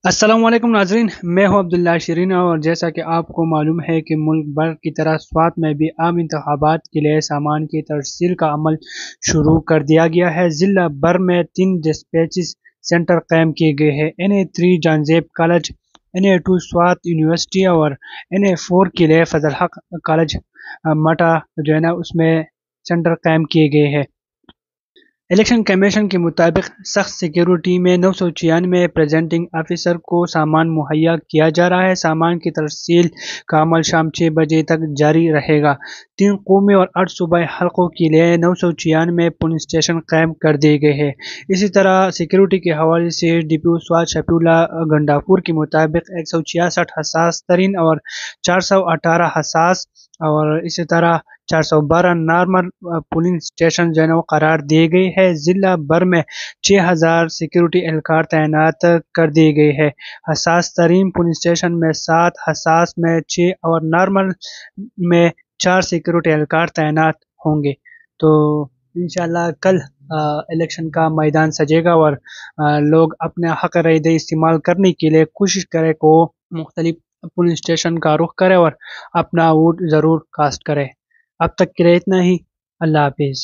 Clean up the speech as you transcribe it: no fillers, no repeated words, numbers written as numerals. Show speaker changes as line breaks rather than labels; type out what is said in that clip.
السلام علیکم ناظرین، میں ہوں عبداللہ شرین اور جیسا کہ آپ کو معلوم ہے کہ ملک بھر کی طرح سوات میں بھی عام انتخابات کے لیے سامان کی ترسیل کا عمل شروع کر دیا گیا ہے۔ ضلع بھر میں 3 ڈسپیچز سینٹر قائم کیے گئے ہیں۔ NA3 جان زیب کالج، NA2 سوات یونیورسٹی اور NA4 کے لیے فضل حق کالج مٹا جو ہے نا اس میں سینٹر قائم کیے گئے ہیں۔ الیکشن کمیشن کے مطابق سخت سیکیورٹی میں 996 پریزنٹنگ آفیسر کو سامان مہیا کیا جا رہا ہے۔ سامان کی ترسیل کا عمل شام 6 بجے تک جاری رہے گا۔ 3 قومی اور 8 صوبائی حلقوں کے لیے 996 پولنگ اسٹیشن قائم کر دیے گئے ہیں۔ اسی طرح سیکیورٹی کے حوالے سے DPO سوات شفیع اللہ گنڈاپور کے مطابق 166 حساس ترین اور 418 حساس اور اسی طرح 412 نارمل پولنگ اسٹیشن جو ہے نا وہ قرار دیے گئے ہیں۔ ضلع بھر میں 6000 سیکیورٹی اہلکار تعینات کر دیے گئے ہیں۔ حساس ترین پولنگ اسٹیشن میں 7، حساس میں 6 اور نارمل میں 4 سیکیورٹی اہلکار تعینات ہوں گے۔ تو انشاءاللہ کل الیکشن کا میدان سجے گا اور لوگ اپنے حق رائے دہی استعمال کرنے کے لیے کوشش کرے کو مختلف پولنگ اسٹیشن کا رخ کرے اور اپنا ووٹ ضرور کاسٹ کرے۔ اب تک کے لیے اتنا ہی۔ اللہ حافظ۔